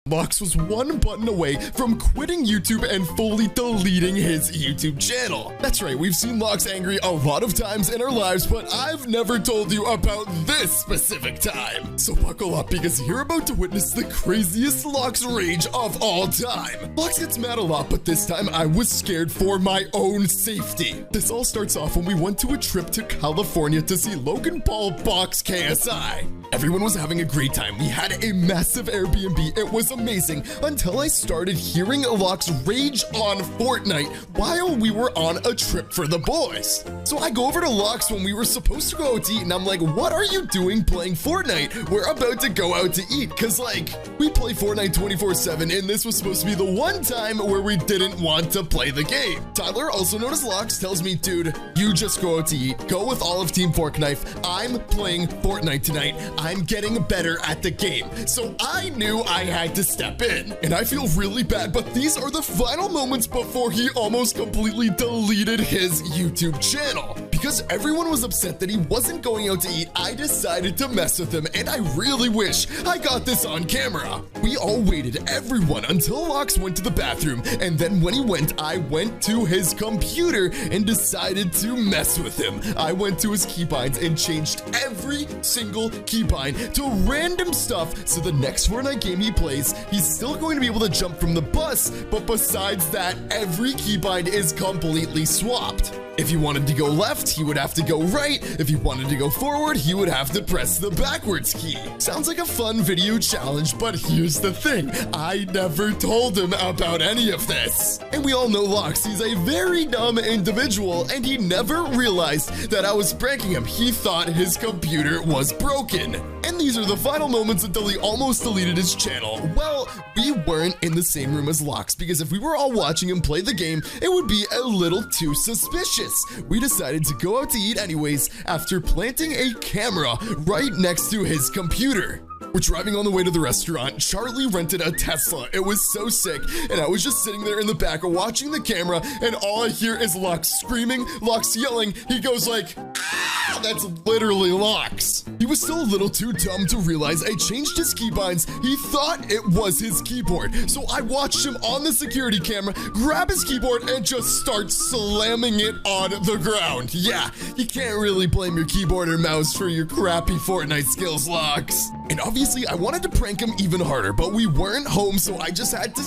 Lux was one button away from quitting YouTube and fully deleting his YouTube channel. That's right, we've seen Lux angry a lot of times in our lives, but I've never told you about this specific time. So buckle up because you're about to witness the craziest Lux rage of all time. Lux gets mad a lot, but this time I was scared for my own safety. This all starts off when we went to a trip to California to see Logan Paul box KSI. Everyone was having a great time. We had a massive Airbnb. It was amazing until I started hearing Lux rage on Fortnite while we were on a trip for the boys. So I go over to Lux when we were supposed to go out to eat, and I'm like, what are you doing playing Fortnite? We're about to go out to eat, because like, we play Fortnite 24/7, and this was supposed to be the one time where we didn't want to play the game. Tyler, also known as Lux, tells me, dude, you just go out to eat. Go with all of Team Forkknife. I'm playing Fortnite tonight. I'm getting better at the game. So I knew I had to step in. And I feel really bad, but these are the final moments before he almost completely deleted his YouTube channel. Because everyone was upset that he wasn't going out to eat, I decided to mess with him, and I really wish I got this on camera. We all waited, everyone, until Lux went to the bathroom, and then when he went, I went to his computer and decided to mess with him. I went to his keybinds and changed every single keybind to random stuff, so the next Fortnite game he plays, he's still going to be able to jump from the bus, but besides that, every keybind is completely swapped. If he wanted to go left, he would have to go right. If he wanted to go forward, he would have to press the backwards key. Sounds like a fun video challenge, but here's the thing. I never told him about any of this. And we all know Lux, he's a very dumb individual, and he never realized that I was pranking him. He thought his computer was broken. And these are the final moments until he almost deleted his channel. Well, we weren't in the same room as Lux, because if we were all watching him play the game, it would be a little too suspicious. We decided to go out to eat anyways after planting a camera right next to his computer. We're driving on the way to the restaurant. Charlie rented a Tesla. It was so sick, and I was just sitting there in the back watching the camera, and all I hear is Lux screaming, Lux yelling. He goes like, ah! That's literally Lux. He was still a little too dumb to realize I changed his keybinds. He thought it was his keyboard, so I watched him on the security camera grab his keyboard and just start slamming it on the ground. Yeah, you can't really blame your keyboard or mouse for your crappy Fortnite skills, Lux. And obviously, I wanted to prank him even harder, but we weren't home, so I just had to,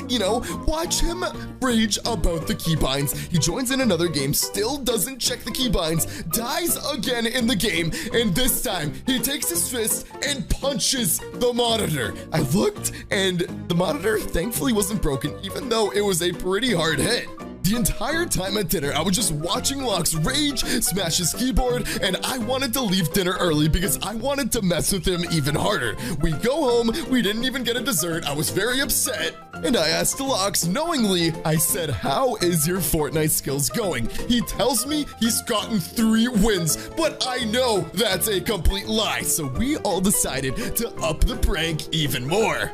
watch him rage about the keybinds. He joins in another game, still doesn't check the keybinds, dies again in the game, and this time, he takes his fist and punches the monitor. I looked, and the monitor thankfully wasn't broken, even though it was a pretty hard hit. The entire time at dinner, I was just watching Lux rage, smash his keyboard, and I wanted to leave dinner early because I wanted to mess with him even harder. We go home, we didn't even get a dessert, I was very upset, and I asked Lux knowingly, I said, how is your Fortnite skills going? He tells me he's gotten 3 wins, but I know that's a complete lie, so we all decided to up the prank even more.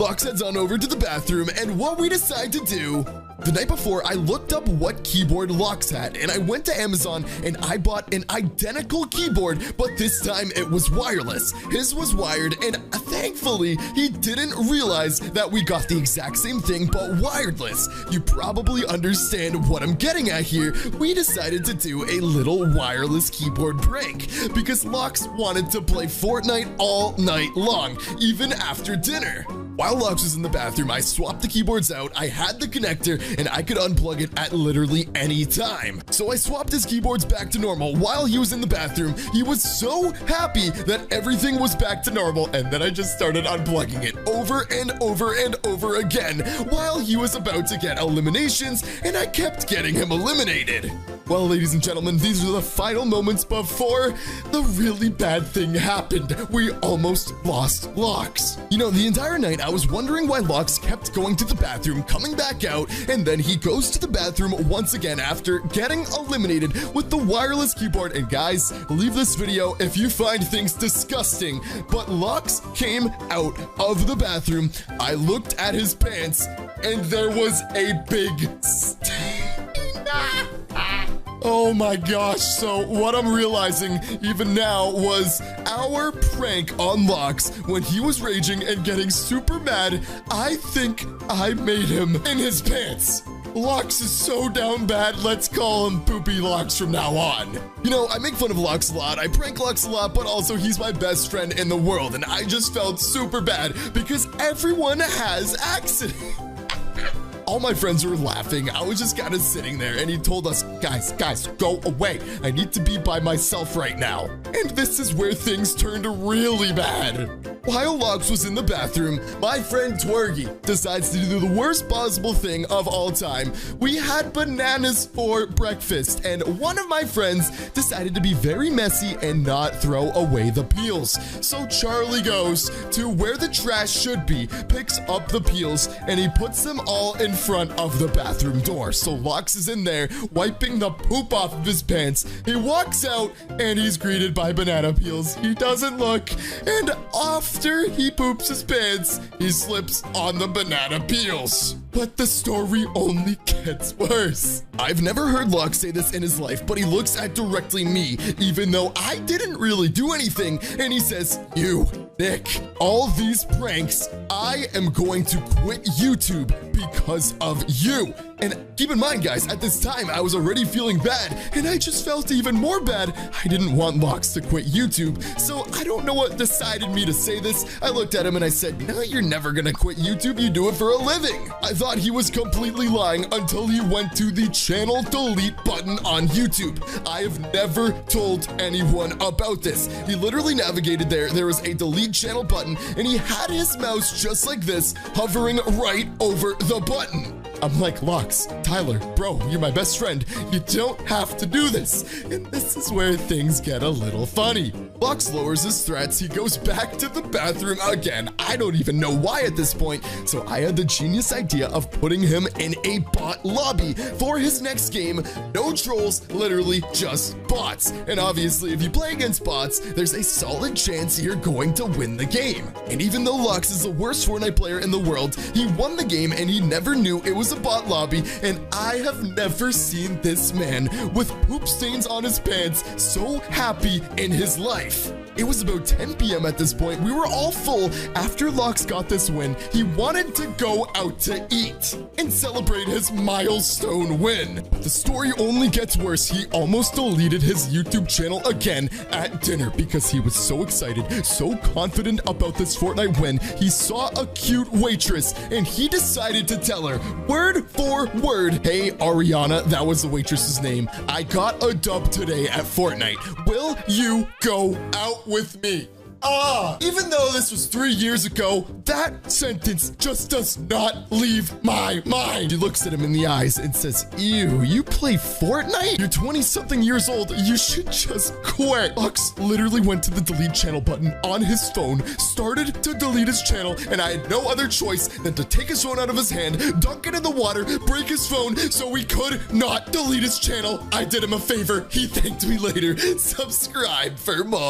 Lux heads on over to the bathroom, and what we decide to do, the night before, I looked up what keyboard Lux had, and I went to Amazon and I bought an identical keyboard, but this time it was wireless. His was wired, and thankfully, he didn't realize that we got the exact same thing, but wireless. You probably understand what I'm getting at here. We decided to do a little wireless keyboard prank because Lux wanted to play Fortnite all night long, even after dinner. While Lux was in the bathroom, I swapped the keyboards out, I had the connector, and I could unplug it at literally any time. So I swapped his keyboards back to normal while he was in the bathroom. He was so happy that everything was back to normal, and then I just started unplugging it over and over and over again while he was about to get eliminations, and I kept getting him eliminated. Well, ladies and gentlemen, these are the final moments before the really bad thing happened. We almost lost Lux. The entire night I was wondering why Lux kept going to the bathroom, coming back out, and then he goes to the bathroom once again after getting eliminated with the wireless keyboard. And guys, leave this video if you find things disgusting, but Lux came out of the bathroom. I looked at his pants, and there was a big stain. Oh my gosh, so what I'm realizing even now was our prank on Locks when he was raging and getting super mad. I think I made him in his pants. Locks is so down bad, let's call him Poopy Locks from now on. You know, I make fun of Locks a lot, I prank Locks a lot, but also he's my best friend in the world, and I just felt super bad because everyone has accidents. All my friends were laughing. I was just kind of sitting there, and he told us, guys, go away. I need to be by myself right now. And this is where things turned really bad. While Locks was in the bathroom, my friend Twergy decides to do the worst possible thing of all time. We had bananas for breakfast, and one of my friends decided to be very messy and not throw away the peels. So Charlie goes to where the trash should be, picks up the peels, and he puts them all in front of the bathroom door. So Locks is in there wiping the poop off of his pants. He walks out and he's greeted by banana peels. He doesn't look, and after he poops his pants, he slips on the banana peels. But the story only gets worse. I've never heard Locks say this in his life, but he looks at directly me, even though I didn't really do anything, and he says, "You, Nick, all these pranks, I am going to quit YouTube because of you." And keep in mind, guys, at this time, I was already feeling bad, and I just felt even more bad. I didn't want Locks to quit YouTube, so I don't know what decided me to say this. I looked at him and I said, "No, you're never gonna quit YouTube. You do it for a living." I thought he was completely lying until he went to the channel delete button on YouTube. I have never told anyone about this. He literally navigated there. There was a delete channel button, and he had his mouse just like this, hovering right over the button. I'm like, "Locks, Tyler, bro, you're my best friend. You don't have to do this." And this is where things get a little funny. Locks lowers his threats. He goes back to the bathroom again. I don't even know why at this point. So I had the genius idea of putting him in a bot lobby for his next game. No trolls, literally just bots. And obviously, if you play against bots, there's a solid chance you're going to win the game. And even though Locks is the worst Fortnite player in the world, he won the game and he never knew it was a bot lobby, and I have never seen this man with poop stains on his pants so happy in his life. It was about 10 p.m. at this point. We were all full. After Locks got this win, he wanted to go out to eat and celebrate his milestone win. The story only gets worse. He almost deleted his YouTube channel again at dinner because he was so excited, so confident about this Fortnite win. He saw a cute waitress and he decided to tell her word for word, "Hey, Ariana," that was the waitress's name, "I got a dub today at Fortnite. Will you go out with me?" Even though this was 3 years ago, that sentence just does not leave my mind. He looks at him in the eyes and says, "Ew, you play Fortnite? You're 20-something years old. You should just quit." Locks literally went to the delete channel button on his phone, started to delete his channel, and I had no other choice than to take his phone out of his hand, dunk it in the water, break his phone so he could not delete his channel. I did him a favor. He thanked me later. Subscribe for more.